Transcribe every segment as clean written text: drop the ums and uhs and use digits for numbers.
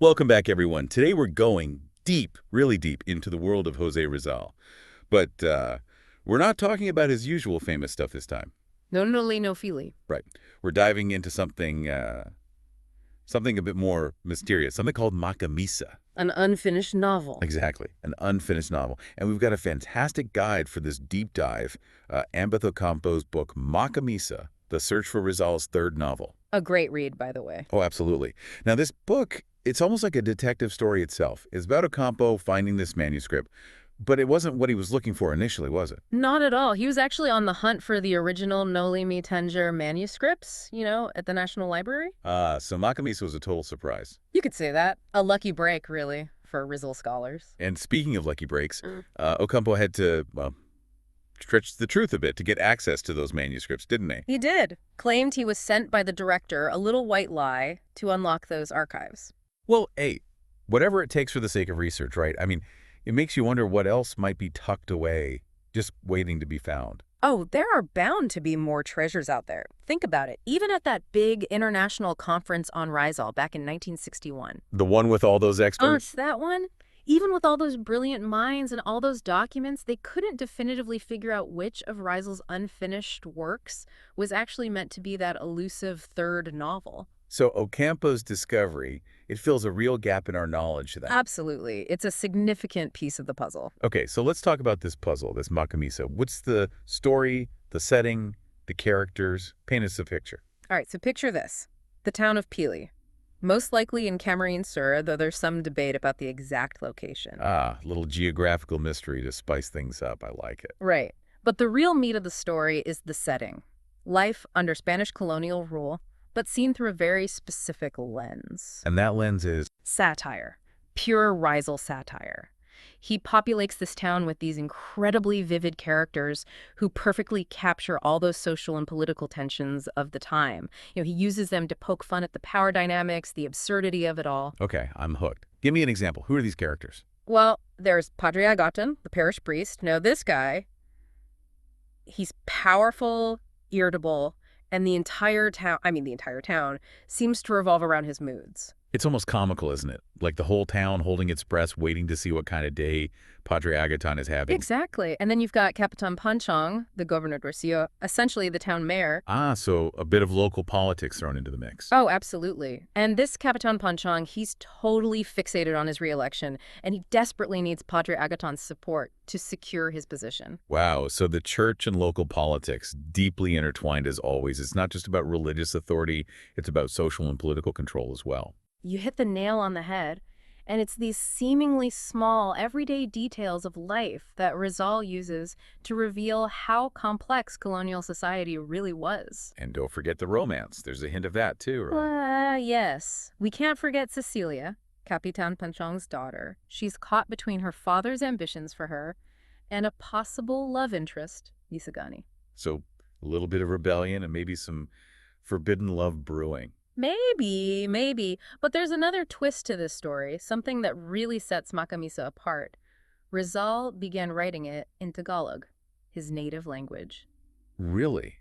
Welcome back, everyone. Today we're going deep, really deep, into the world of Jose Rizal. But we're not talking about his usual famous stuff this time. No, no, no, feely. Right. We're diving into something a bit more mysterious, something called Makamisa. An unfinished novel. Exactly, an unfinished novel. And we've got a fantastic guide for this deep dive, Ambeth Ocampo's book, Makamisa, The Search for Rizal's Third Novel. A great read, by the way. Oh, absolutely. Now, this book, it's almost like a detective story itself. It's about Ocampo finding this manuscript, but it wasn't what he was looking for initially, was it? Not at all. He was actually on the hunt for the original Noli Me Tangere manuscripts, at the National Library. So Makamisa was a total surprise. You could say that. A lucky break, really, for Rizal scholars. And speaking of lucky breaks, Ocampo had to, well, stretch the truth a bit to get access to those manuscripts, didn't he? He did. Claimed he was sent by the director, a little white lie, to unlock those archives. Well, hey, whatever it takes for the sake of research, right? I mean, it makes you wonder what else might be tucked away, just waiting to be found. Oh, there are bound to be more treasures out there. Think about it. Even at that big international conference on Rizal back in 1961. The one with all those experts? That one? Even with all those brilliant minds and all those documents, they couldn't definitively figure out which of Rizal's unfinished works was actually meant to be that elusive third novel. So Ocampo's discovery, it fills a real gap in our knowledge then. Absolutely. It's a significant piece of the puzzle. Okay, so let's talk about this puzzle, this Makamisa. What's the story, the setting, the characters? Paint us a picture. All right, so picture this. The town of Pili. Most likely in Camarines Sur, though there's some debate about the exact location. Ah, a little geographical mystery to spice things up. I like it. Right. But the real meat of the story is the setting. Life under Spanish colonial rule, but seen through a very specific lens. And that lens is? Satire. Pure Rizal satire. He populates this town with these incredibly vivid characters who perfectly capture all those social and political tensions of the time. He uses them to poke fun at the power dynamics, the absurdity of it all. Okay, I'm hooked. Give me an example. Who are these characters? Well, there's Padre Agaton, the parish priest. Now, this guy, he's powerful, irritable, and the entire town seems to revolve around his moods. It's almost comical, isn't it? Like the whole town holding its breath, waiting to see what kind of day Padre Agaton is having. Exactly. And then you've got Capitan Panchong, the gobernadorcillo, essentially the town mayor. Ah, so a bit of local politics thrown into the mix. Oh, absolutely. And this Capitan Panchong, he's totally fixated on his reelection, and he desperately needs Padre Agaton's support to secure his position. Wow, so the church and local politics, deeply intertwined as always. It's not just about religious authority, it's about social and political control as well. You hit the nail on the head, and it's these seemingly small, everyday details of life that Rizal uses to reveal how complex colonial society really was. And don't forget the romance. There's a hint of that too, right? Yes. We can't forget Cecilia, Capitan Panchong's daughter. She's caught between her father's ambitions for her and a possible love interest, Isagani. So a little bit of rebellion and maybe some forbidden love brewing. Maybe. But there's another twist to this story, something that really sets Makamisa apart. Rizal began writing it in Tagalog, his native language. Really?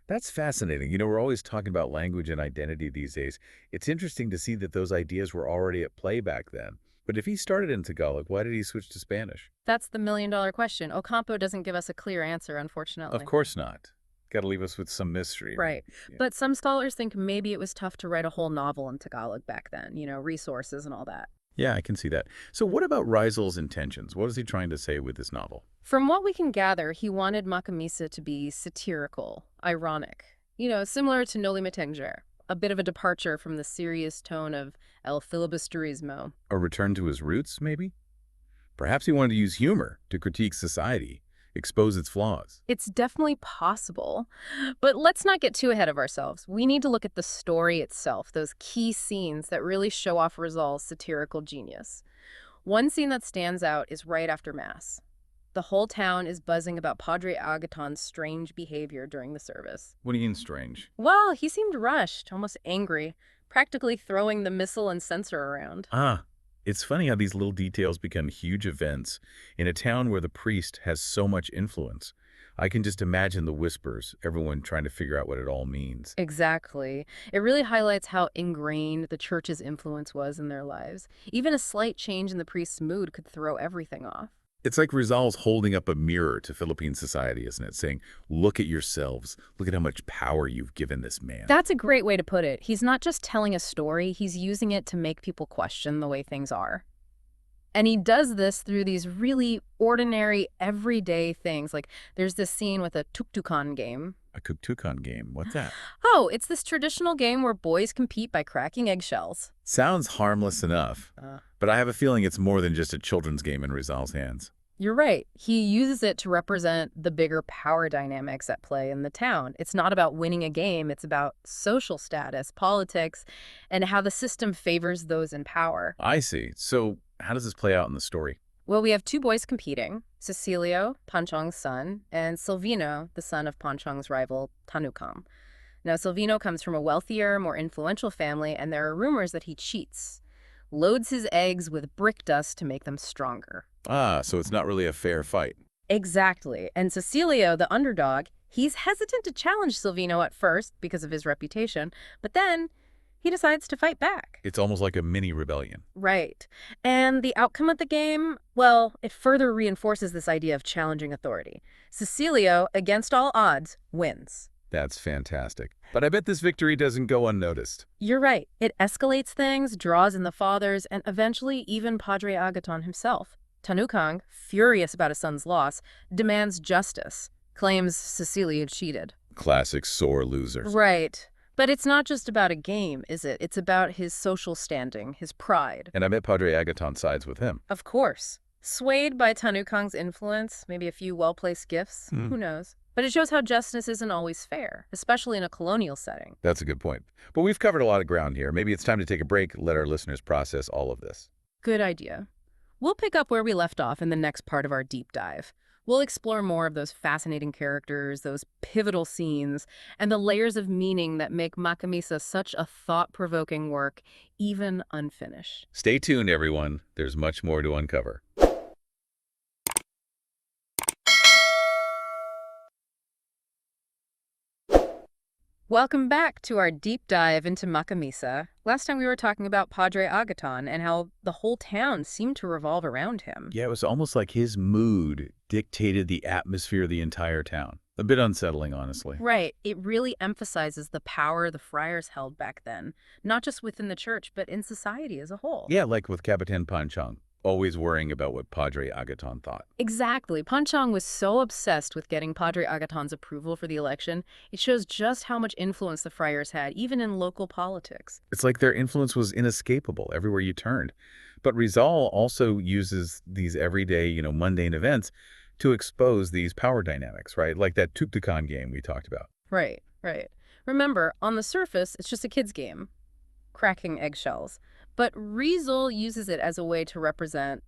That's fascinating. We're always talking about language and identity these days. It's interesting to see that those ideas were already at play back then. But if he started in Tagalog, why did he switch to Spanish? That's the million-dollar question. Ocampo doesn't give us a clear answer, unfortunately. Of course not. Got to leave us with some mystery. Right. Yeah. But some scholars think maybe it was tough to write a whole novel in Tagalog back then, resources and all that. Yeah, I can see that. So what about Rizal's intentions? What is he trying to say with this novel? From what we can gather, he wanted Makamisa to be satirical, ironic, similar to Noli Me Tangere, a bit of a departure from the serious tone of El Filibusterismo. A return to his roots, maybe? Perhaps he wanted to use humor to critique society, expose its flaws. It's definitely possible. But let's not get too ahead of ourselves. We need to look at the story itself, those key scenes that really show off Rizal's satirical genius. One scene that stands out is right after Mass. The whole town is buzzing about Padre Agaton's strange behavior during the service. What do you mean strange? Well, he seemed rushed, almost angry, practically throwing the missal and censer around. It's funny how these little details become huge events in a town where the priest has so much influence. I can just imagine the whispers, everyone trying to figure out what it all means. Exactly. It really highlights how ingrained the church's influence was in their lives. Even a slight change in the priest's mood could throw everything off. It's like Rizal's holding up a mirror to Philippine society, isn't it? Saying, look at yourselves. Look at how much power you've given this man. That's a great way to put it. He's not just telling a story, he's using it to make people question the way things are. And he does this through these really ordinary, everyday things. Like there's this scene with a tuktukan game. A Kuktukan game. What's that? Oh, it's this traditional game where boys compete by cracking eggshells. Sounds harmless enough. But I have a feeling it's more than just a children's game in Rizal's hands. You're right. He uses it to represent the bigger power dynamics at play in the town. It's not about winning a game. It's about social status, politics, and how the system favors those in power. I see. So how does this play out in the story? Well, we have two boys competing, Cecilio, Panchong's son, and Silvino, the son of Panchong's rival, Tanukang. Now, Silvino comes from a wealthier, more influential family, and there are rumors that he cheats, loads his eggs with brick dust to make them stronger. Ah, so it's not really a fair fight. Exactly. And Cecilio, the underdog, he's hesitant to challenge Silvino at first because of his reputation, but then he decides to fight back. It's almost like a mini rebellion. Right. And the outcome of the game, well, it further reinforces this idea of challenging authority. Cecilio, against all odds, wins. That's fantastic. But I bet this victory doesn't go unnoticed. You're right. It escalates things, draws in the fathers, and eventually even Padre Agaton himself. Tanukang, furious about his son's loss, demands justice, claims Cecilia cheated. Classic sore losers. Right. But it's not just about a game, is it? It's about his social standing, his pride. And I bet Padre Agaton sides with him. Of course. Swayed by Tanukang's influence, maybe a few well-placed gifts, who knows? But it shows how justice isn't always fair, especially in a colonial setting. That's a good point. But we've covered a lot of ground here. Maybe it's time to take a break, let our listeners process all of this. Good idea. We'll pick up where we left off in the next part of our deep dive. We'll explore more of those fascinating characters, those pivotal scenes, and the layers of meaning that make Makamisa such a thought-provoking work, even unfinished. Stay tuned, everyone. There's much more to uncover. Welcome back to our deep dive into Makamisa. Last time we were talking about Padre Agaton and how the whole town seemed to revolve around him. Yeah, it was almost like his mood dictated the atmosphere of the entire town. A bit unsettling, honestly. Right. It really emphasizes the power the friars held back then, not just within the church, but in society as a whole. Yeah, like with Capitan Panchong, always worrying about what Padre Agaton thought. Exactly. Panchong was so obsessed with getting Padre Agaton's approval for the election, it shows just how much influence the friars had, even in local politics. It's like their influence was inescapable everywhere you turned. But Rizal also uses these everyday, mundane events to expose these power dynamics, right? Like that Tuktukan game we talked about. Right, right. Remember, on the surface, it's just a kid's game, cracking eggshells. But Rizal uses it as a way to represent,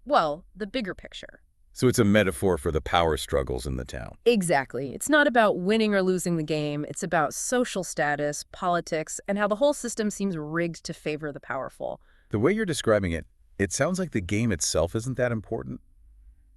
well, the bigger picture. So it's a metaphor for the power struggles in the town. Exactly. It's not about winning or losing the game. It's about social status, politics, and how the whole system seems rigged to favor the powerful. The way you're describing it, it sounds like the game itself isn't that important.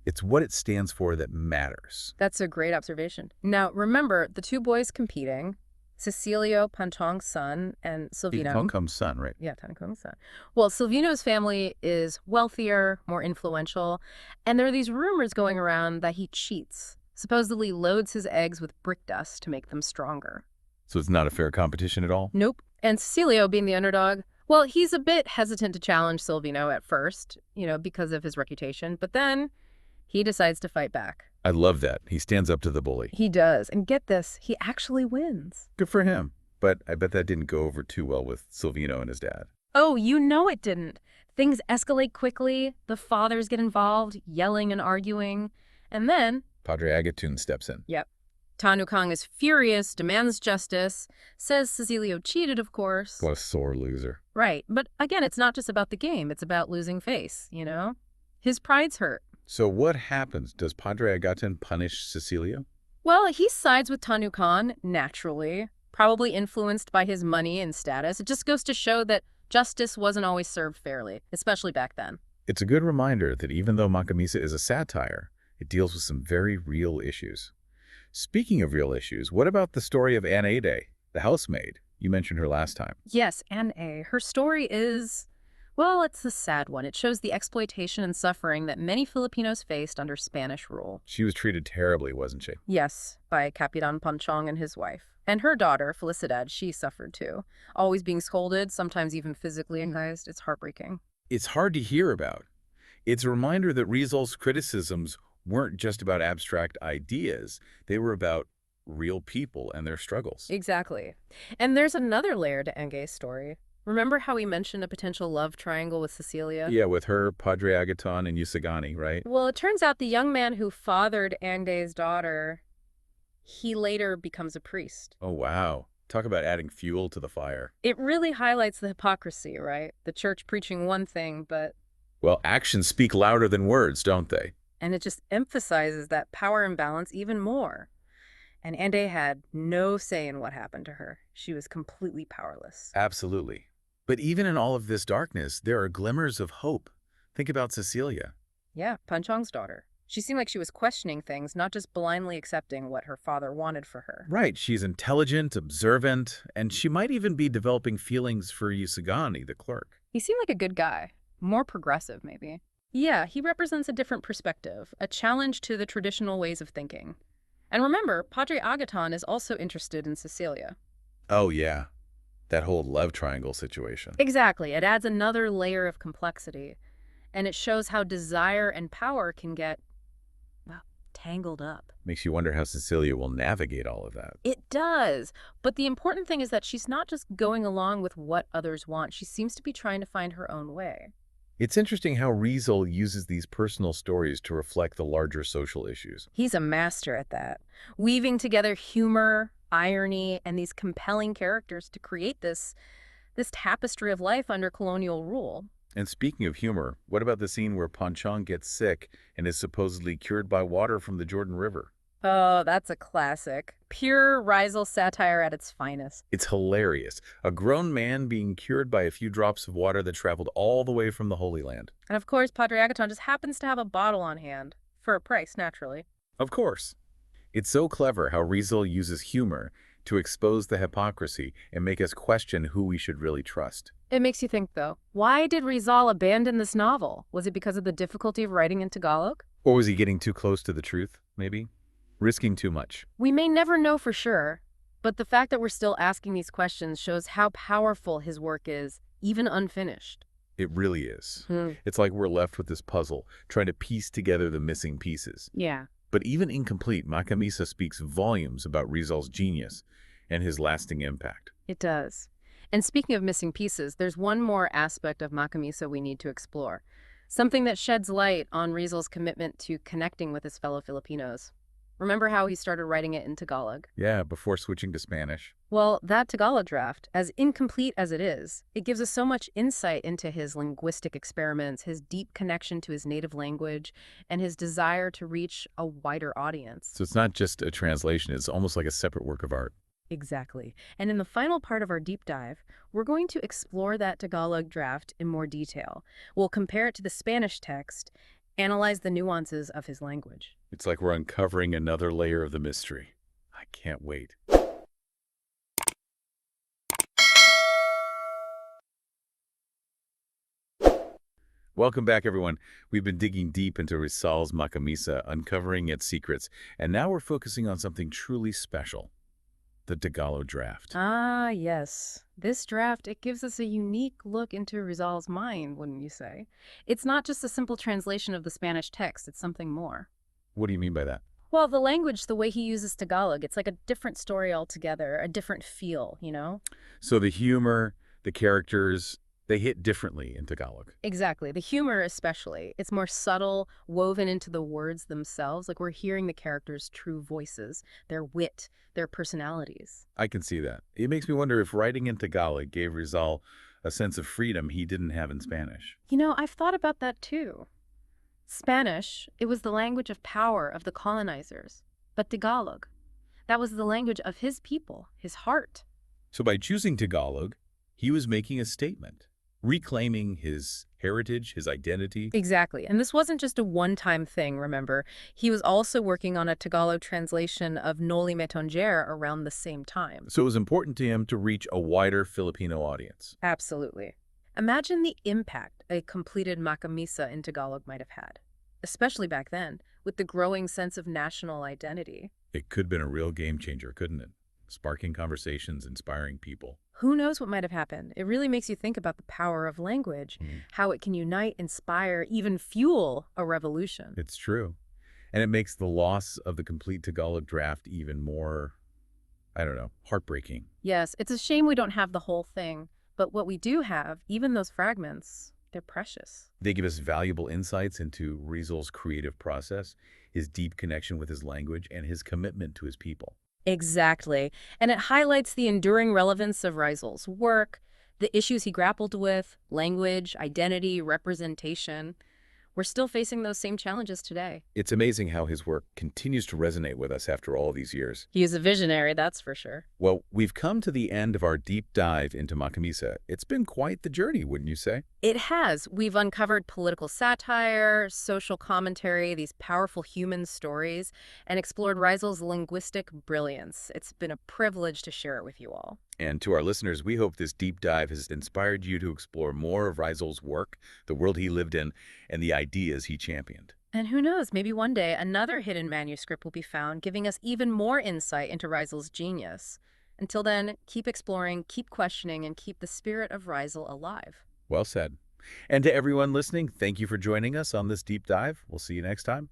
It's what it stands for that matters. That's a great observation. Now, remember, the two boys competing, Cecilio, Panchong's son, and Silvino. Panchong's son, right? Yeah, Tanukang's son. Well, Silvino's family is wealthier, more influential, and there are these rumors going around that he cheats, supposedly loads his eggs with brick dust to make them stronger. So it's not a fair competition at all? Nope. And Cecilio, being the underdog, well, he's a bit hesitant to challenge Silvino at first, because of his reputation, but then he decides to fight back. I love that. He stands up to the bully. He does. And get this, he actually wins. Good for him. But I bet that didn't go over too well with Silvino and his dad. Oh, you know it didn't. Things escalate quickly. The fathers get involved, yelling and arguing. And then Padre Agaton steps in. Yep. Tanukang is furious, demands justice, says Cecilio cheated, of course. What a sore loser. Right. But again, it's not just about the game. It's about losing face, His pride's hurt. So what happens? Does Padre Agaton punish Cecilio? Well, he sides with Tanukang, naturally, probably influenced by his money and status. It just goes to show that justice wasn't always served fairly, especially back then. It's a good reminder that even though Makamisa is a satire, it deals with some very real issues. Speaking of real issues, what about the story of Anaide, the housemaid? You mentioned her last time. Yes, Anne A. Her story is, well, it's a sad one. It shows the exploitation and suffering that many Filipinos faced under Spanish rule. She was treated terribly, wasn't she? Yes, by Capitan Panchong and his wife. And her daughter, Felicidad, she suffered too. Always being scolded, sometimes even physically antagonized. It's heartbreaking. It's hard to hear about. It's a reminder that Rizal's criticisms weren't just about abstract ideas. They were about real people and their struggles. Exactly. And there's another layer to Enge's story. Remember how we mentioned a potential love triangle with Cecilia? Yeah, with her, Padre Agaton, and Yusagani, right? Well, it turns out the young man who fathered Enge's daughter, he later becomes a priest. Oh, wow. Talk about adding fuel to the fire. It really highlights the hypocrisy, right? The church preaching one thing, but... Well, actions speak louder than words, don't they? And it just emphasizes that power imbalance even more. And Ande had no say in what happened to her. She was completely powerless. Absolutely. But even in all of this darkness, there are glimmers of hope. Think about Cecilia. Yeah, Panchong's daughter. She seemed like she was questioning things, not just blindly accepting what her father wanted for her. Right, she's intelligent, observant, and she might even be developing feelings for Yusagani, the clerk. He seemed like a good guy. More progressive, maybe. Yeah, he represents a different perspective, a challenge to the traditional ways of thinking. And remember, Padre Agaton is also interested in Cecilia. Oh, yeah. That whole love triangle situation. Exactly. It adds another layer of complexity. And it shows how desire and power can get, well, tangled up. Makes you wonder how Cecilia will navigate all of that. It does. But the important thing is that she's not just going along with what others want. She seems to be trying to find her own way. It's interesting how Rizal uses these personal stories to reflect the larger social issues. He's a master at that, weaving together humor, irony, and these compelling characters to create this tapestry of life under colonial rule. And speaking of humor, what about the scene where Panchong gets sick and is supposedly cured by water from the Jordan River? Oh, that's a classic. Pure Rizal satire at its finest. It's hilarious. A grown man being cured by a few drops of water that traveled all the way from the Holy Land. And of course, Padre Agaton just happens to have a bottle on hand. For a price, naturally. Of course. It's so clever how Rizal uses humor to expose the hypocrisy and make us question who we should really trust. It makes you think, though. Why did Rizal abandon this novel? Was it because of the difficulty of writing in Tagalog? Or was he getting too close to the truth, maybe? Risking too much. We may never know for sure, but the fact that we're still asking these questions shows how powerful his work is, even unfinished. It really is. It's like we're left with this puzzle, trying to piece together the missing pieces. Yeah. But even incomplete, Makamisa speaks volumes about Rizal's genius and his lasting impact. It does. And speaking of missing pieces, there's one more aspect of Makamisa we need to explore. Something that sheds light on Rizal's commitment to connecting with his fellow Filipinos. Remember how he started writing it in Tagalog? Yeah, before switching to Spanish. Well, that Tagalog draft, as incomplete as it is, it gives us so much insight into his linguistic experiments, his deep connection to his native language, and his desire to reach a wider audience. So it's not just a translation, it's almost like a separate work of art. Exactly. And in the final part of our deep dive, we're going to explore that Tagalog draft in more detail. We'll compare it to the Spanish text, analyze the nuances of his language. It's like we're uncovering another layer of the mystery. I can't wait. Welcome back, everyone. We've been digging deep into Rizal's Makamisa, uncovering its secrets, and now we're focusing on something truly special, the Tagalog draft. Ah, yes. This draft, it gives us a unique look into Rizal's mind, wouldn't you say? It's not just a simple translation of the Spanish text, it's something more. What do you mean by that? Well, the language, the way he uses Tagalog, it's like a different story altogether, a different feel, you know? So the humor, the characters, they hit differently in Tagalog. Exactly. The humor especially. It's more subtle, woven into the words themselves. Like we're hearing the characters' true voices, their wit, their personalities. I can see that. It makes me wonder if writing in Tagalog gave Rizal a sense of freedom he didn't have in Spanish. You know, I've thought about that too. Spanish, it was the language of power of the colonizers. But Tagalog, that was the language of his people, his heart. So by choosing Tagalog, he was making a statement. reclaiming his heritage, his identity. Exactly. And this wasn't just a one-time thing, remember. He was also working on a Tagalog translation of Noli Me Tangere around the same time. So it was important to him to reach a wider Filipino audience. Absolutely. Imagine the impact a completed Makamisa in Tagalog might have had, especially back then, with the growing sense of national identity. It could have been a real game changer, couldn't it? Sparking conversations, inspiring people. Who knows what might have happened? It really makes you think about the power of language, how it can unite, inspire, even fuel a revolution. It's true. And it makes the loss of the complete Tagalog draft even more, I don't know, heartbreaking. Yes, it's a shame we don't have the whole thing, but what we do have, even those fragments, they're precious. They give us valuable insights into Rizal's creative process, his deep connection with his language, and his commitment to his people. Exactly. And it highlights the enduring relevance of Rizal's work, the issues he grappled with, language, identity, representation. We're still facing those same challenges today. It's amazing how his work continues to resonate with us after all these years. He is a visionary, that's for sure. Well, we've come to the end of our deep dive into Makamisa. It's been quite the journey, wouldn't you say? It has. We've uncovered political satire, social commentary, these powerful human stories, and explored Rizal's linguistic brilliance. It's been a privilege to share it with you all. And to our listeners, we hope this deep dive has inspired you to explore more of Rizal's work, the world he lived in, and the ideas he championed. And who knows, maybe one day another hidden manuscript will be found, giving us even more insight into Rizal's genius. Until then, keep exploring, keep questioning, and keep the spirit of Rizal alive. Well said. And to everyone listening, thank you for joining us on this deep dive. We'll see you next time.